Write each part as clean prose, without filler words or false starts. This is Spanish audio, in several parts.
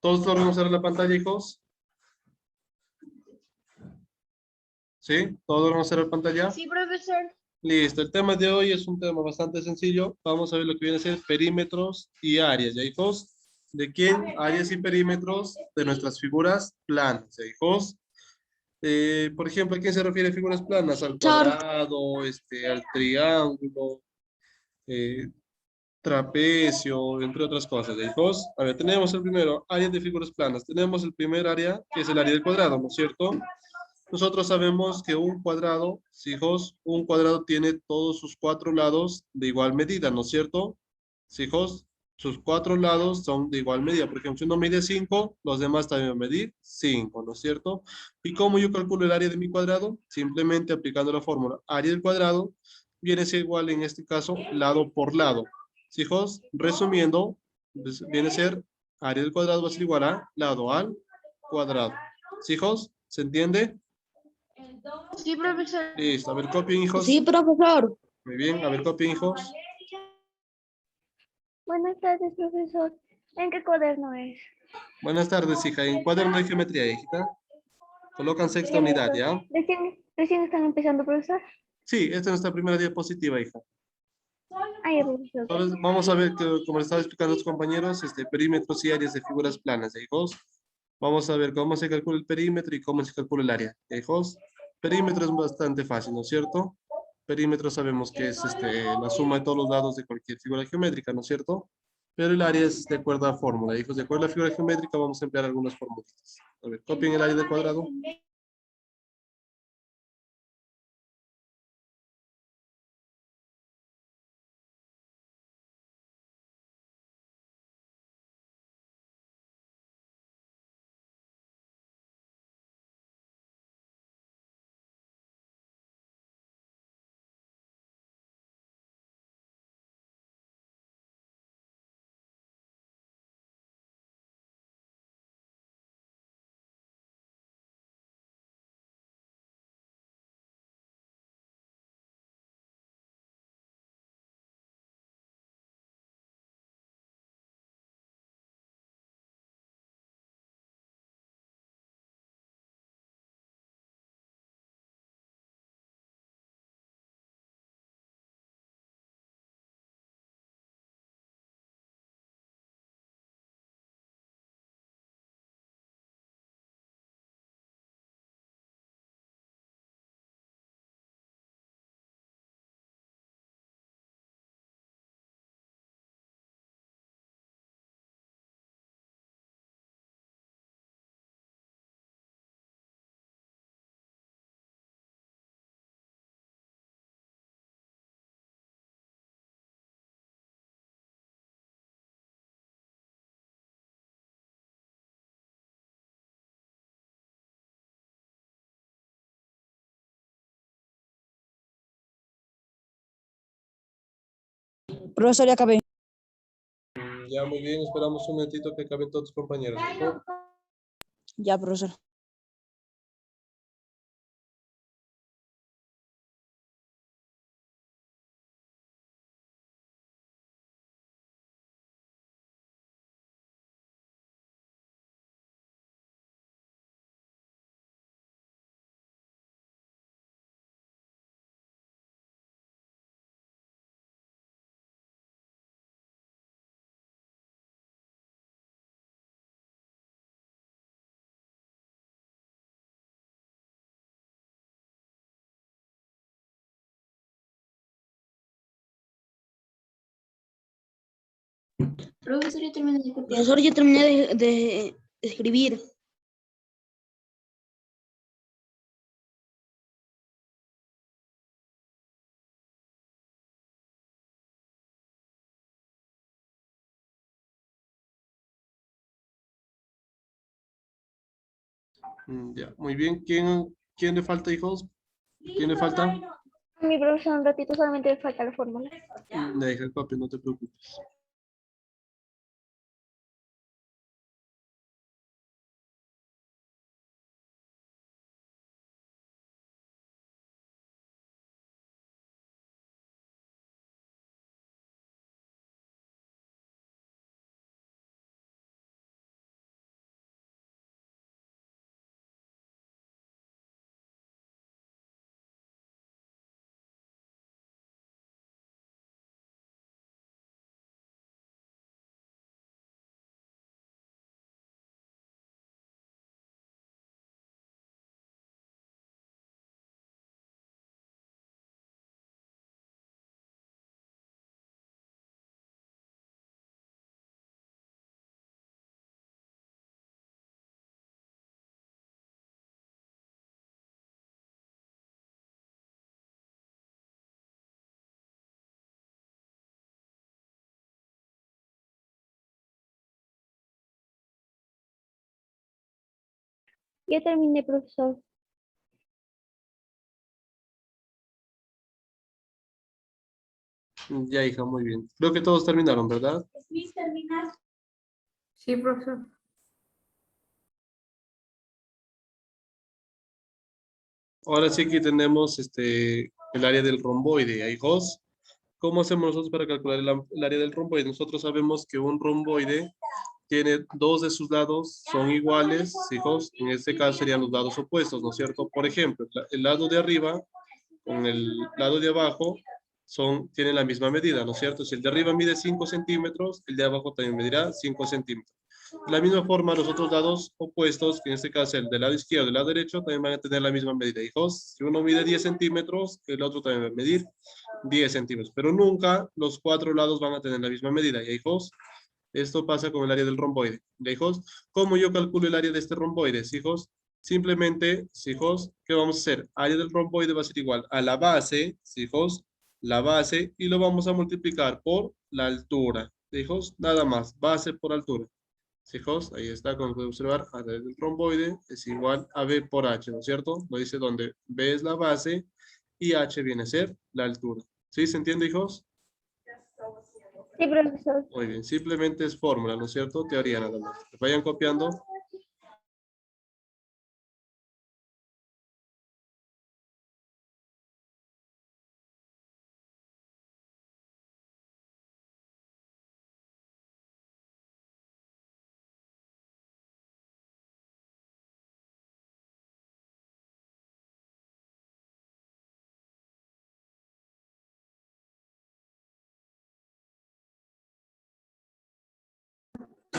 ¿Todos logran usar la pantalla, hijos? ¿Sí? ¿Todos logran usar la pantalla? Sí, profesor. Listo, el tema de hoy es un tema bastante sencillo. Vamos a ver lo que viene a ser perímetros y áreas, ¿ya, hijos? ¿De quién? Áreas y perímetros de nuestras figuras planas, ¿ya, hijos? Por ejemplo, ¿a quién se refiere figuras planas? Al cuadrado, al triángulo, eh, trapecio, entre otras cosas, ¿ya, hijos? A ver, tenemos el primero, áreas de figuras planas. Tenemos el primer área, que es el área del cuadrado, ¿no es cierto? Nosotros sabemos que un cuadrado, sí, hijos, un cuadrado tiene todos sus cuatro lados de igual medida, ¿no es cierto? Sí, hijos, sus cuatro lados son de igual medida. Por ejemplo, si uno mide 5, los demás también van a medir 5, ¿no es cierto? ¿Y cómo yo calculo el área de mi cuadrado? Simplemente aplicando la fórmula área del cuadrado viene a ser igual, en este caso, lado por lado. Sí, hijos, resumiendo, viene a ser área del cuadrado va a ser igual a lado al cuadrado. ¿Sí, hijos? ¿Se entiende? Sí, profesor. Listo, a ver, copien, hijos. Sí, profesor. Muy bien, a ver, copien, hijos. Buenas tardes, profesor. ¿En qué cuaderno es? Buenas tardes, hija. En cuaderno de geometría, hijita. Colocan sexta unidad, ¿ya? Recién están empezando, profesor. Sí, esta es nuestra primera diapositiva, hija. Ahí, profesor. Entonces, vamos a ver, como les estaba explicando a los compañeros, perímetros y áreas de figuras planas, ¿ya, hijos? Vamos a ver cómo se calcula el perímetro y cómo se calcula el área, ¿ya, hijos? Perímetro es bastante fácil, ¿no es cierto? Perímetro sabemos que es la suma de todos los lados de cualquier figura geométrica, ¿no es cierto? Pero el área es de acuerdo a fórmula, hijos. De acuerdo a la figura geométrica vamos a emplear algunas fórmulas. A ver, copien el área del cuadrado. Profesor, ya acabé. Ya, muy bien, esperamos un momentito que acaben todos los compañeros, ¿no? Ya, profesor. Profesor, ya terminé de copiar. Profesor, ya terminé de escribir. Ya, muy bien. ¿Quién le falta, hijos? ¿Quién le falta? Mi profesor, un ratito solamente me falta la fórmula. Deja el copio, no te preocupes. Ya terminé, profesor. Ya, hija, muy bien. Creo que todos terminaron, ¿verdad? Sí, profesor. Ahora sí que tenemos el área del romboide. Hijos, ¿cómo hacemos nosotros para calcular el área del romboide? Nosotros sabemos que un romboide tiene dos de sus lados, son iguales, hijos. En este caso serían los lados opuestos, ¿no es cierto? Por ejemplo, el lado de arriba con el lado de abajo tienen la misma medida, ¿no es cierto? Si el de arriba mide 5 centímetros, el de abajo también medirá 5 centímetros. De la misma forma, los otros lados opuestos, que en este caso el del lado izquierdo y el lado derecho, también van a tener la misma medida. Hijos, si uno mide 10 centímetros, el otro también va a medir 10 centímetros. Pero nunca los cuatro lados van a tener la misma medida. ¿Ya, hijos? Esto pasa con el área del romboide. ¿Ya, hijos? ¿Cómo yo calculo el área de este romboide, hijos? Simplemente, hijos, ¿qué vamos a hacer? Área del romboide va a ser igual a la base, hijos, la base, y lo vamos a multiplicar por la altura. Hijos, nada más, base por altura. Hijos, ahí está, como pueden observar, área del romboide es igual a B por H, ¿no es cierto? Lo dice donde B es la base y H viene a ser la altura. ¿Sí se entiende, hijos? Sí, profesor. Muy bien, simplemente es fórmula, ¿no es cierto? Teoría nada más. Vayan copiando.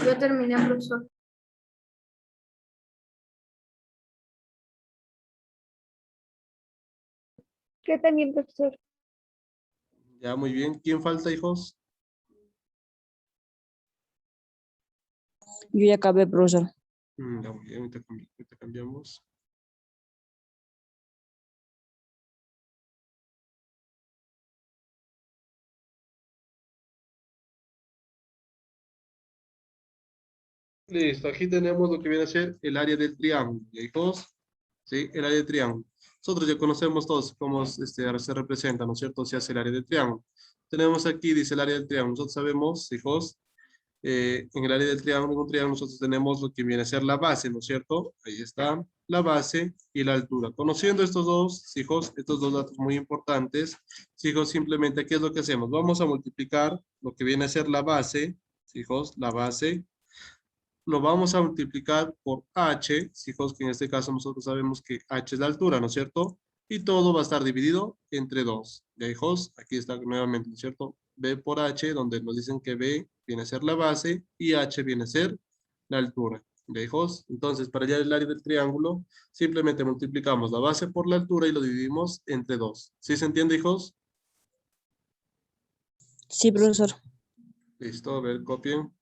Yo terminé, profesor. Yo también, profesor. Ya, muy bien. ¿Quién falta, hijos? Yo ya acabé, profesor. Ya, muy bien, ahorita cambiamos. Listo, aquí tenemos lo que viene a ser el área del triángulo, ¿ya, hijos? ¿Sí? El área del triángulo. Nosotros ya conocemos todos cómo se representa, ¿no es cierto? Se hace el área del triángulo. Tenemos aquí, dice el área del triángulo. Nosotros sabemos, hijos, en el área del triángulo, en un triángulo, nosotros tenemos lo que viene a ser la base, ¿no es cierto? Ahí está, la base y la altura. Conociendo estos dos, hijos, estos dos datos muy importantes, hijos, simplemente, ¿qué es lo que hacemos? Vamos a multiplicar lo que viene a ser la base, hijos, la base, lo vamos a multiplicar por h, hijos, que en este caso nosotros sabemos que h es la altura, ¿no es cierto? Y todo va a estar dividido entre 2. ¿Ya, hijos? Aquí está nuevamente, ¿no es cierto? B por h, donde nos dicen que B viene a ser la base y h viene a ser la altura. ¿Ya, hijos? Entonces, para hallar el área del triángulo, simplemente multiplicamos la base por la altura y lo dividimos entre 2. ¿Sí se entiende, hijos? Sí, profesor. Listo, a ver, copien.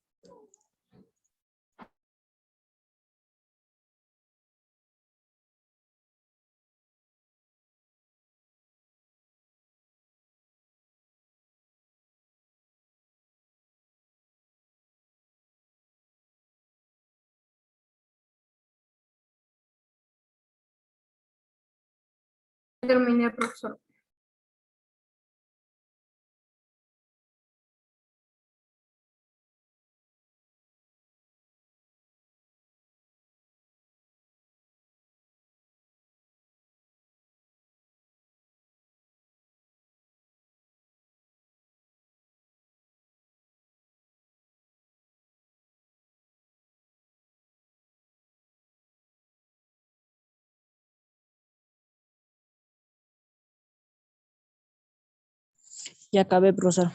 Terminé, profesor. Ya acabé, profesor.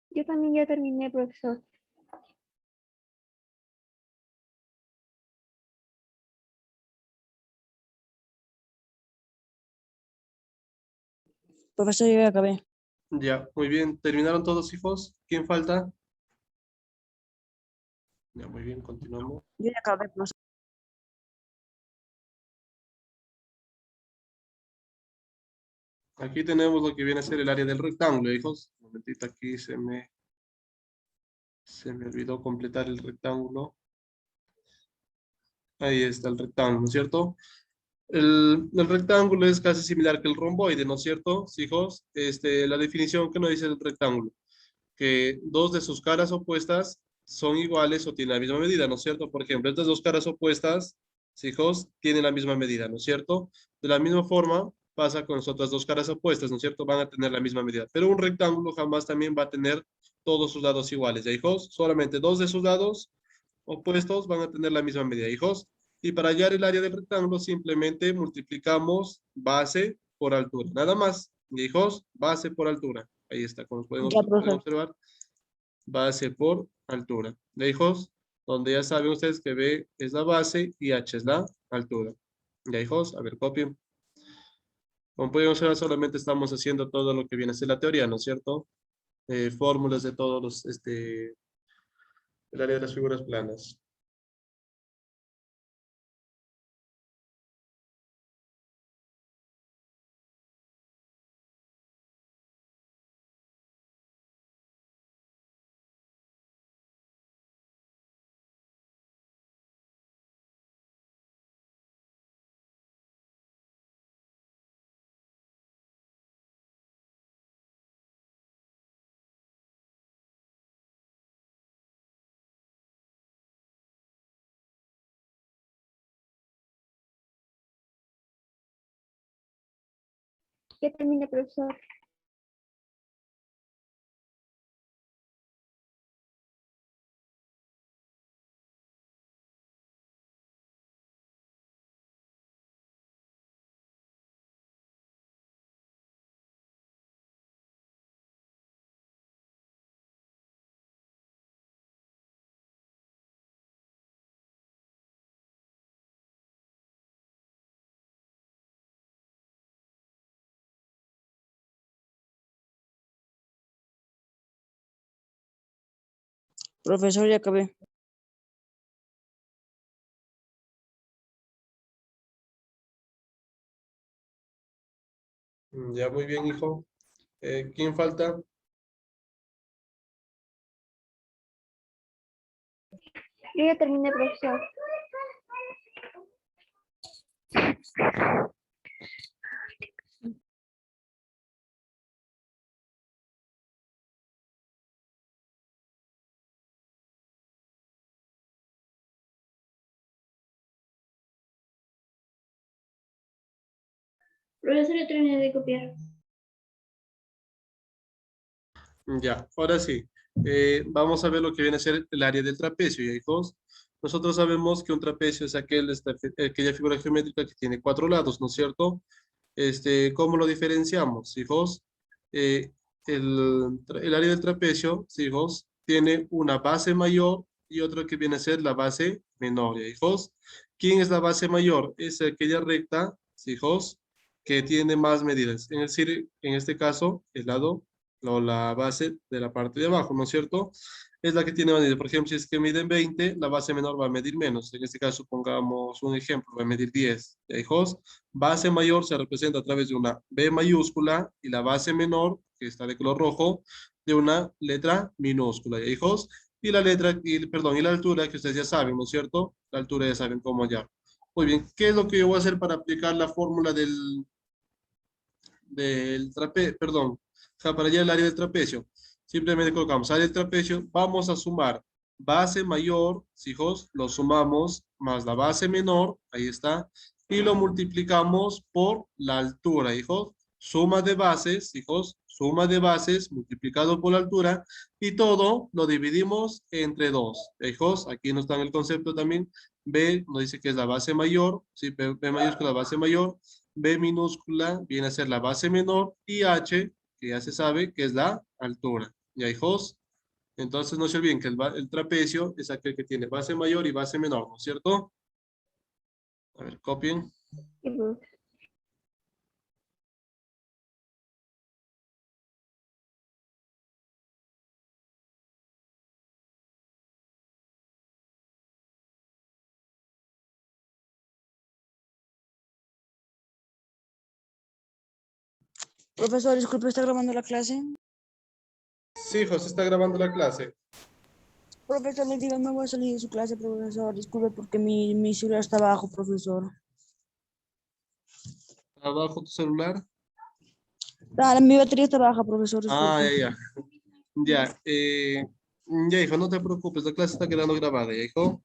Yo también ya terminé, profesor. Profesor, yo ya acabé. Ya, muy bien. ¿Terminaron todos, hijos? ¿Quién falta? Ya, muy bien, continuamos. Yo ya acabé, profesor. Aquí tenemos lo que viene a ser el área del rectángulo, hijos. Un momentito, aquí se me olvidó completar el rectángulo. Ahí está el rectángulo, ¿no es cierto? El rectángulo es casi similar que el romboide, ¿no es cierto, hijos? La definición que nos dice el rectángulo, que dos de sus caras opuestas son iguales o tienen la misma medida, ¿no es cierto? Por ejemplo, estas dos caras opuestas, hijos, tienen la misma medida, ¿no es cierto? De la misma forma pasa con las otras dos caras opuestas, ¿no es cierto? Van a tener la misma medida, pero un rectángulo jamás también va a tener todos sus lados iguales, ¿ya, hijos? Solamente dos de sus lados opuestos van a tener la misma medida, hijos. Y para hallar el área del rectángulo simplemente multiplicamos base por altura, nada más, hijos, base por altura. Ahí está, como Ya, pueden profesor. observar, base por altura. ¿De hijos? Donde ya saben ustedes que B es la base y H es la altura. ¿Ya, hijos? A ver, copien. Como pueden observar, solamente estamos haciendo todo lo que viene a ser la teoría, ¿no es cierto? Fórmulas de todos los, el área de las figuras planas. Ya terminé, profesor. Profesor, ya acabé. Ya, muy bien, hijo. ¿Quién falta? Yo ya terminé, profesor. Profesor, ya terminé de copiar. Ya, ahora sí. Vamos a ver lo que viene a ser el área del trapecio, ¿ya, hijos? Nosotros sabemos que un trapecio es aquella figura geométrica que tiene cuatro lados, ¿no es cierto? ¿Cómo lo diferenciamos, hijos? Eh, el área del trapecio, ¿sí, hijos? Tiene una base mayor y otra que viene a ser la base menor, ¿ya, hijos? ¿Quién es la base mayor? Es aquella recta, ¿sí, hijos? Que tiene más medidas. En este caso, el lado o la base de la parte de abajo, ¿no es cierto? Es la que tiene más medidas. Por ejemplo, si es que miden 20, la base menor va a medir menos. En este caso, pongamos un ejemplo, va a medir 10, ¿ya, hijos? Base mayor se representa a través de una B mayúscula y la base menor, que está de color rojo, de una letra minúscula, ¿ya, hijos? Y la letra, perdón, y la altura, que ustedes ya saben, ¿no es cierto? La altura ya saben cómo hallar. Muy bien, ¿qué es lo que yo voy a hacer para aplicar la fórmula del trapecio, perdón, o sea, para allá el área del trapecio? Simplemente colocamos área del trapecio, vamos a sumar base mayor, hijos, lo sumamos más la base menor, ahí está, y lo multiplicamos por la altura, hijos. Suma de bases, hijos, suma de bases multiplicado por la altura, y todo lo dividimos entre dos, hijos. Aquí nos está en el concepto también. B nos dice que es la base mayor, ¿sí? B mayúscula, base mayor. B minúscula viene a ser la base menor y H, que ya se sabe que es la altura. ¿Ya, hijos? Entonces no se olviden que el trapecio es aquel que tiene base mayor y base menor, ¿no es cierto? A ver, copien. Sí, profesor. Profesor, disculpe, ¿está grabando la clase? Sí, José está grabando la clase. Profesor, le digo, me voy a salir de su clase, profesor. Disculpe porque mi celular está abajo, profesor. Abajo tu celular. Mi batería está baja, profesor, Ah, disculpe. ya. Ya, ya, hijo, no te preocupes, la clase está quedando grabada, ya, hijo.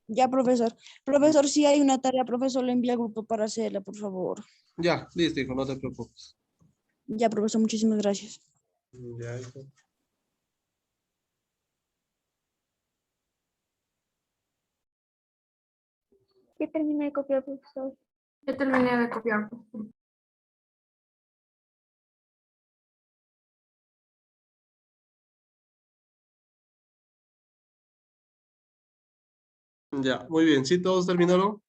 Ya, profesor. Profesor, si hay una tarea, profesor, le envía al grupo para hacerla, por favor. Ya, listo, hijo, no te preocupes. Ya, profesor, muchísimas gracias. Ya, hijo. Ya terminé de copiar, profesor. Ya terminé de copiar, profesor. Ya, muy bien. ¿Sí todos terminaron?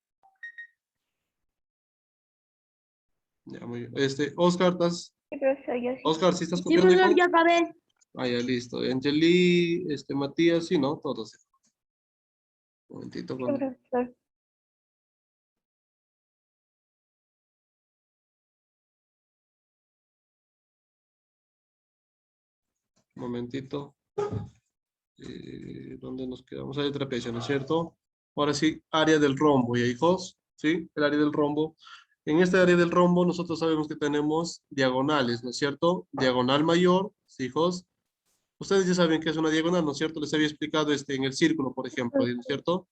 Ya, muy bien. Oscar, Sí, profesor, yo sí. Oscar, ¿sí estás Sí, copiando, profesor, hijo? ya acabé. Ah, ya, listo. Angeli, Matías, sí, ¿no? Todos. Un momentito, Sí, profesor. un momentito. ¿Dónde nos quedamos? Ahí trapecio, ¿no es cierto? Ahora sí, área del rombo, ¿ya, hijos? ¿Sí? El área del rombo. En esta área del rombo nosotros sabemos que tenemos diagonales, ¿no es cierto? Diagonal mayor, ¿sí, hijos? Ustedes ya saben que es una diagonal, ¿no es cierto? Les había explicado en el círculo, por ejemplo, ¿no es cierto?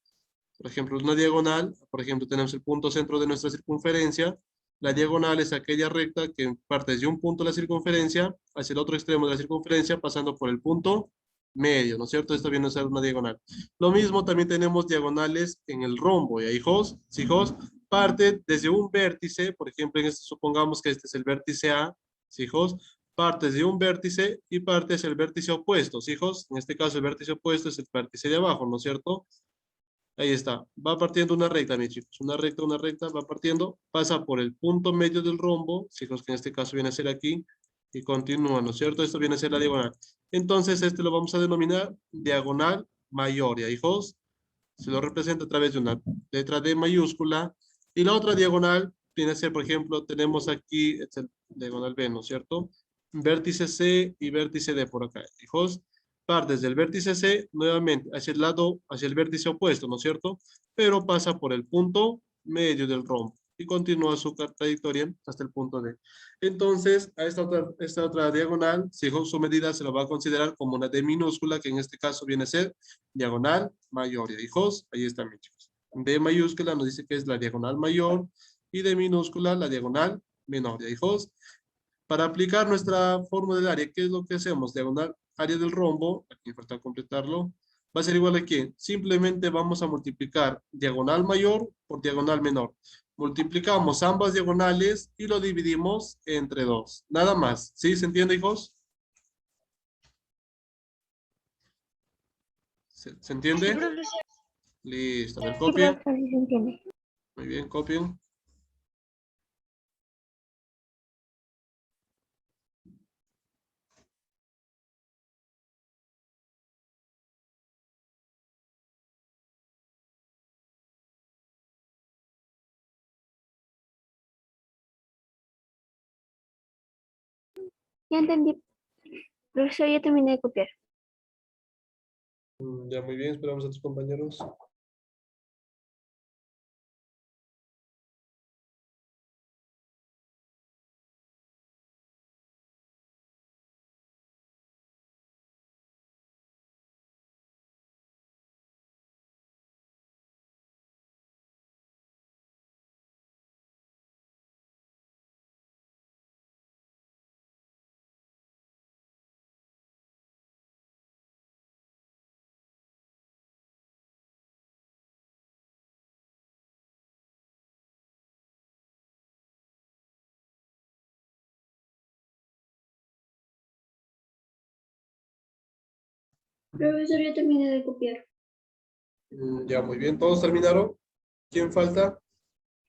Por ejemplo, una diagonal, por ejemplo, tenemos el punto centro de nuestra circunferencia. La diagonal es aquella recta que parte desde un punto de la circunferencia hacia el otro extremo de la circunferencia, pasando por el punto medio, ¿no es cierto? Esto viene a ser una diagonal. Lo mismo también tenemos diagonales en el rombo, ¿ya, hijos? ¿Sí, hijos? Parte desde un vértice, por ejemplo, en este supongamos que este es el vértice A, ¿sí, hijos? Partes de un vértice y partes el vértice opuesto, ¿sí, hijos? En este caso el vértice opuesto es el vértice de abajo, ¿no es cierto? Ahí está. Va partiendo una recta, mis chicos. Una recta, va partiendo, pasa por el punto medio del rombo, chicos, que en este caso viene a ser aquí, y continúa, ¿no es cierto? Esto viene a ser la diagonal. Entonces, este lo vamos a denominar diagonal mayor, ¿ya, hijos? Se lo representa a través de una letra D mayúscula, y la otra diagonal viene a ser, por ejemplo, tenemos aquí, es el diagonal B, ¿no es cierto? Vértice C y vértice D por acá, hijos. Partes del vértice C nuevamente hacia el lado, hacia el vértice opuesto, ¿no es cierto? Pero pasa por el punto medio del rombo y continúa su trayectoria hasta el punto D. Entonces, a esta otra diagonal, según su medida, se lo va a considerar como una D minúscula, que en este caso viene a ser diagonal mayor. ¿Ya, hijos? Ahí están, mis chicos. D mayúscula nos dice que es la diagonal mayor y D minúscula la diagonal menor. ¿Ya, hijos? Para aplicar nuestra fórmula del área, ¿qué es lo que hacemos? Diagonal área del rombo, aquí falta completarlo, va a ser igual a ¿qué? Simplemente vamos a multiplicar diagonal mayor por diagonal menor. Multiplicamos ambas diagonales y lo dividimos entre 2. Nada más. ¿Sí? ¿Se entiende, hijos? ¿Se Sí, entiende? profesor. Listo. A ver, Sí, copien. profesor, sí se entiende. Muy bien, copien. Ya entendí. Profesor, ya terminé de copiar. Ya, muy bien. Esperamos a tus compañeros. Profesor, ya terminé de copiar. Ya, muy bien. ¿Todos terminaron? ¿Quién falta?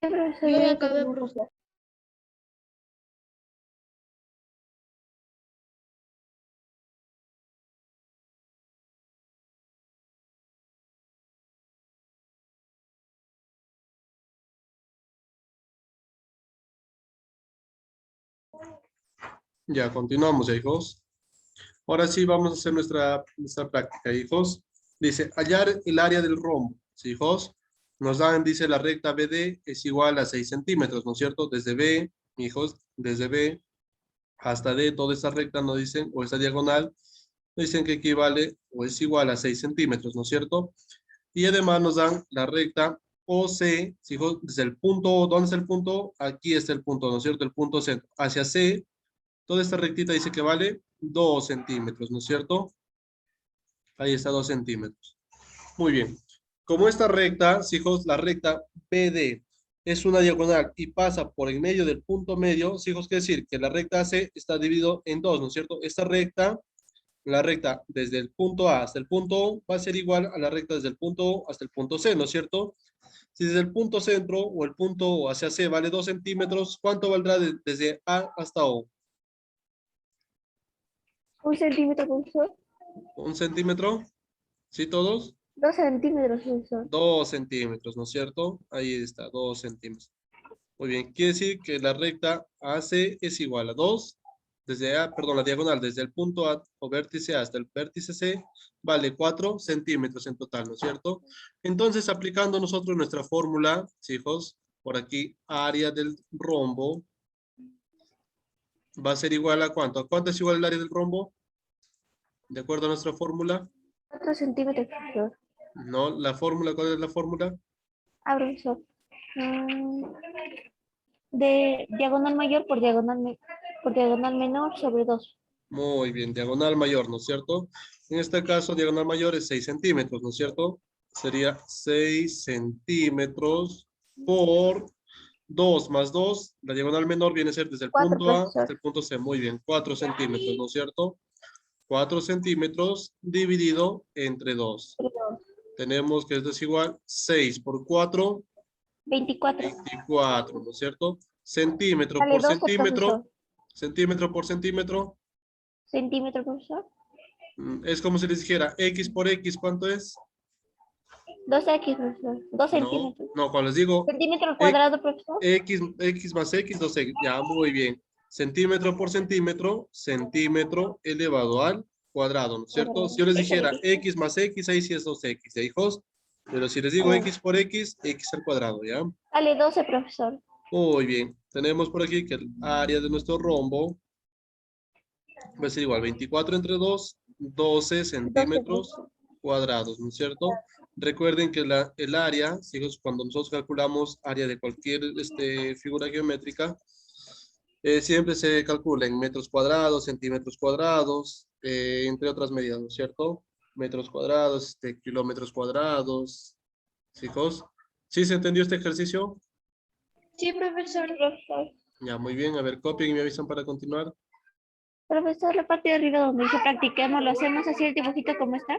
Ya, profesor, Yo ya ya acabé, terminé de profesor. copiar. Ya, continuamos, ya, hijos. Ahora sí vamos a hacer nuestra práctica, hijos. Dice, hallar el área del rombo. ¿Sí, hijos? Nos dan, dice, la recta BD es igual a 6 centímetros, ¿no es cierto? Desde B, hijos, desde B hasta D, toda esta recta nos dicen, o esta diagonal, nos dicen que equivale o es igual a 6 centímetros, ¿no es cierto? Y además nos dan la recta OC, ¿sí, hijos? Desde el punto, ¿dónde está el punto? Aquí está el punto, ¿no es cierto? El punto centro. Hacia C, toda esta rectita dice que vale 2 centímetros, ¿no es cierto? Ahí está 2 centímetros. Muy bien. Como esta recta, hijos, la recta BD es una diagonal y pasa por en medio del punto medio, hijos, quiere decir que la recta AC está dividido en dos, ¿no es cierto? Esta recta, la recta desde el punto A hasta el punto O va a ser igual a la recta desde el punto O hasta el punto C, ¿no es cierto? Si desde el punto centro o el punto O hacia C vale 2 centímetros, ¿cuánto valdrá desde A hasta O? 1 centímetro, profesor. ¿Un centímetro? ¿Sí todos? 2 centímetros, profesor. 2 centímetros, ¿no es cierto? Ahí está, 2 centímetros. Muy bien, quiere decir que la recta AC es igual a 2, desde A, perdón, la diagonal desde el punto A o vértice A hasta el vértice C, vale 4 centímetros en total, ¿no es cierto? Entonces, aplicando nosotros nuestra fórmula, ¿sí, hijos? Por aquí, área del rombo va a ser igual a ¿cuánto? ¿A cuánto es igual el área del rombo? De acuerdo a nuestra fórmula. 4 centímetros, profesor. No, la fórmula, ¿cuál es la fórmula? Ah, profesor. Mm, de diagonal mayor por diagonal menor sobre 2. Muy bien, diagonal mayor, ¿no es cierto? En este caso, diagonal mayor es 6 centímetros, ¿no es cierto? Sería 6 centímetros por 2 más 2. La diagonal menor viene a ser desde el 4, punto A hasta profesor. el punto C. Muy bien, 4 centímetros, ¿no es cierto? 4 centímetros dividido entre 2. Tenemos que esto es igual 6 por 4, 24. 24, ¿no es cierto? Centímetro Vale por 12, profesor. centímetro, centímetro por centímetro. Centímetro, profesor. Es como si les dijera X por X, ¿cuánto es? 2x, profesor. 2 No, centímetros. no, cuando les digo Centímetro al X, cuadrado, profesor. X más X, 2X, ya, muy bien. Centímetro por centímetro, centímetro elevado al cuadrado, ¿no es cierto? Si yo les Eso le dijera dije. X más X, ahí sí es 2X, ¿ya, hijos? Pero si les digo Vale, X por X, X al cuadrado, ¿ya? vale 12, profesor. Muy bien. Tenemos por aquí que el área de nuestro rombo va a ser igual 24 entre 2, 12 12, centímetros profesor. cuadrados, ¿no es cierto? Recuerden que el área, ¿sí? Cuando nosotros calculamos área de cualquier figura geométrica, siempre se calcula en metros cuadrados, centímetros cuadrados, entre otras medidas, ¿no es cierto? Metros cuadrados, kilómetros cuadrados, chicos. ¿Sí se entendió este ejercicio? Sí, profesor. Profesor. Ya, muy bien. A ver, copien y me avisan para continuar. Profesor, la parte de arriba donde dice practiquemos, ¿lo hacemos así el dibujito como está?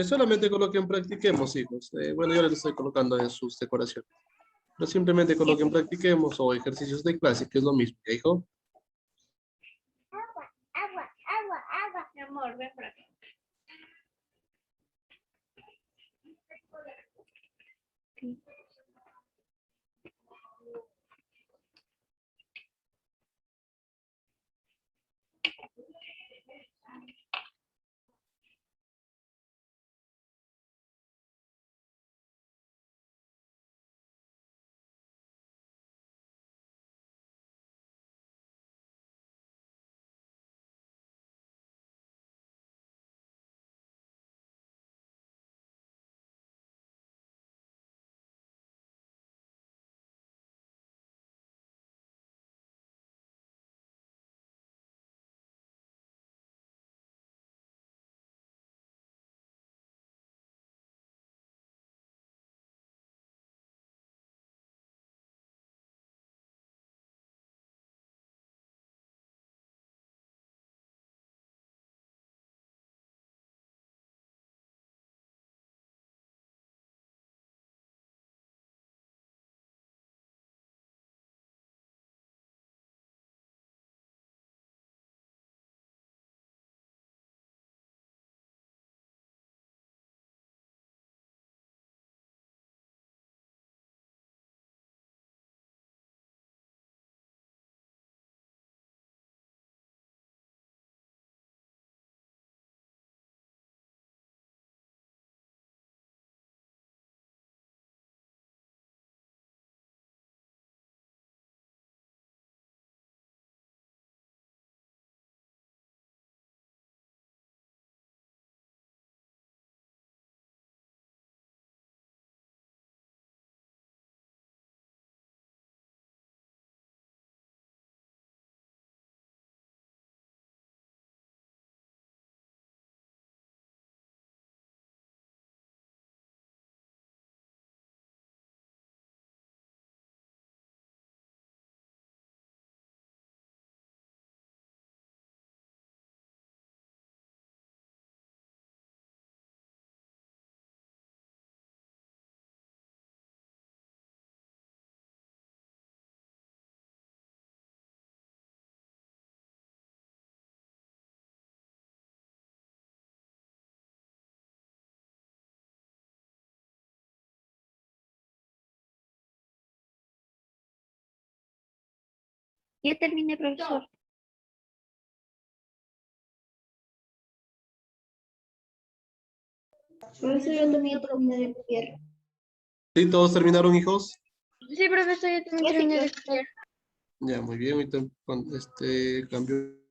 Solamente coloquen practiquemos, hijos. Bueno, yo les estoy colocando en sus decoraciones. Pero simplemente Sí, coloquen practiquemos o ejercicios de clase, que es lo mismo, ¿ya, hijo? mi amor, ven por acá. Ya terminé, profesor. Profesor, yo también terminé de copiar. ¿Sí? ¿Todos terminaron, hijos? Sí, profesor, yo también terminé de copiar. Ya, muy bien. Ahorita cambio.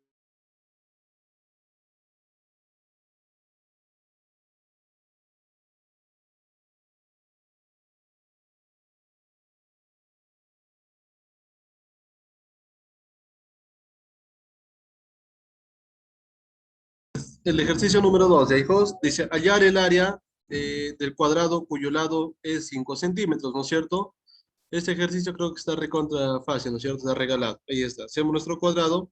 El ejercicio número 2, ¿ya, hijos? Dice, hallar el área del cuadrado cuyo lado es 5 centímetros, ¿no es cierto? Este ejercicio creo que está recontra fácil, ¿no es cierto? Está regalado. Ahí está. Hacemos nuestro cuadrado.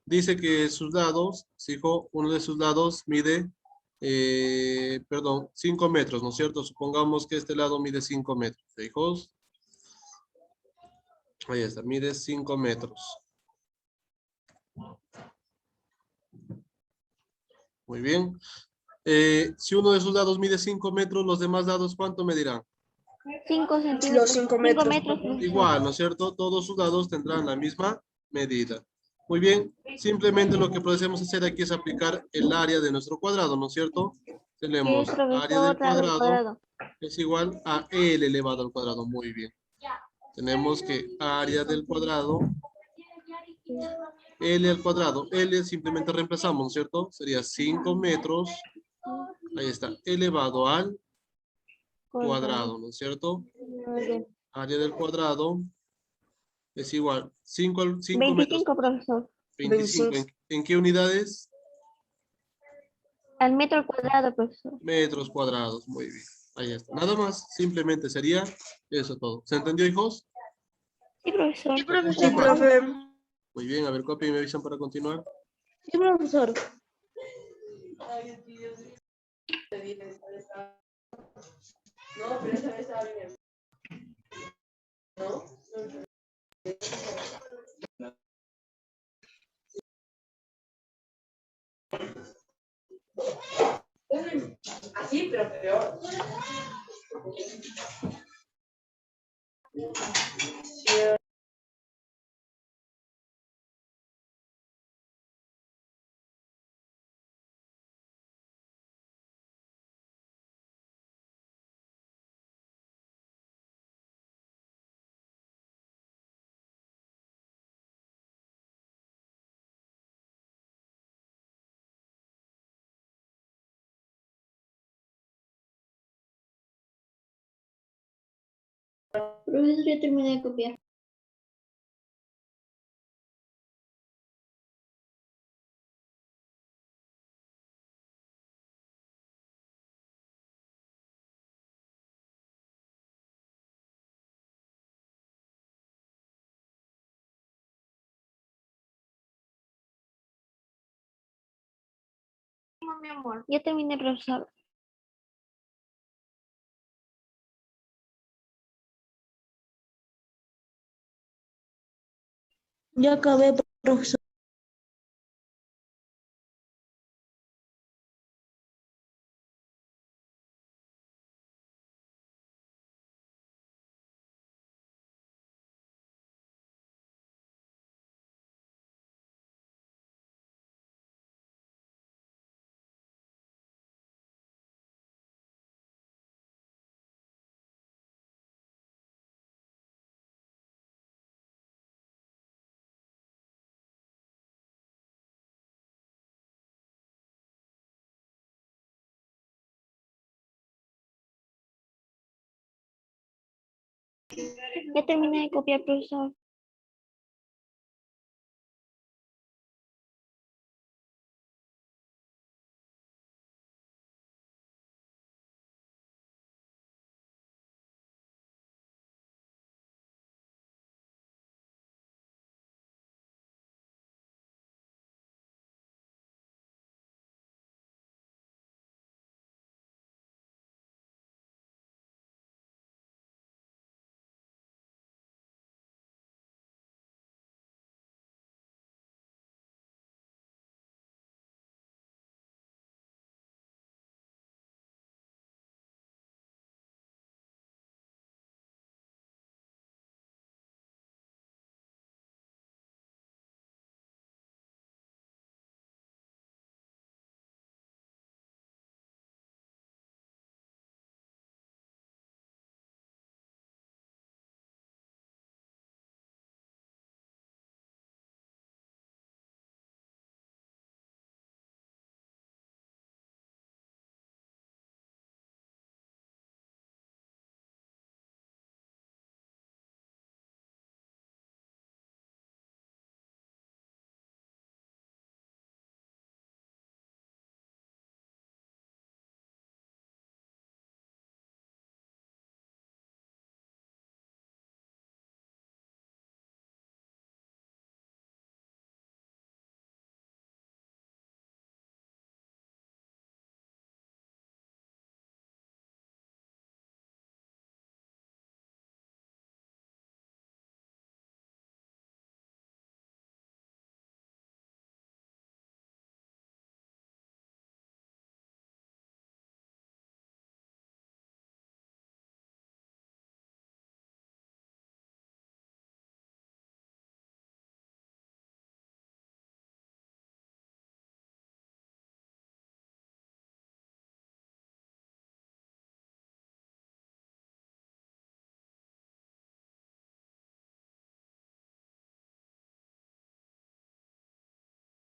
Dice que sus lados, ¿sí, hijo? Uno de sus lados mide, 5 metros, ¿no es cierto? Supongamos que este lado mide 5 metros, ¿sí, hijos? Ahí está, mide 5 metros. Muy bien. Si uno de sus lados mide 5 metros, los demás lados, ¿cuánto medirán? 5 centímetros. Los 5 metros. 5 metros, profesor. Igual, ¿no es cierto? Todos sus lados tendrán la misma medida. Muy bien, simplemente lo que podemos hacer aquí es aplicar el área de nuestro cuadrado, ¿no es cierto? Sí, Tenemos área del profesor, lado al cuadrado cuadrado. es igual a L elevado al cuadrado. Muy bien. Tenemos que área del cuadrado, L al cuadrado. L simplemente reemplazamos, ¿no es cierto? Sería 5 metros. Ahí está, elevado al cuadrado, ¿no es cierto? Muy bien. Área del cuadrado es igual 5 metros, 25, profesor. 25. ¿En qué unidades? Al metro al cuadrado, profesor. Metros cuadrados. Muy bien. Ahí está. Nada más. Simplemente sería eso todo. ¿Se entendió, hijos? Sí, profesor. Sí, profe. Muy bien. A ver, copia y me avisan para continuar. Sí, profesor. Profesor, yo terminé de copiar. Mi amor. Ya terminé, profesor. Ya acabé, profesor. Ya terminé de copiar, profesor.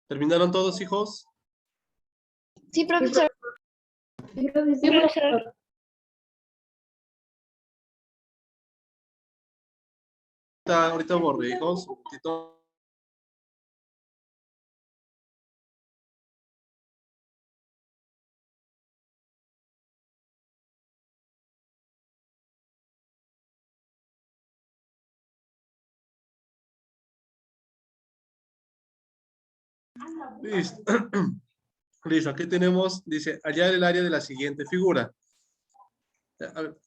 ¿Terminaron todos, hijos? Sí, profesor. Sí, profesor. Ahorita borré, hijos. Un momentito. Listo. Listo, aquí tenemos, dice, hallar el área de la siguiente figura. A ver,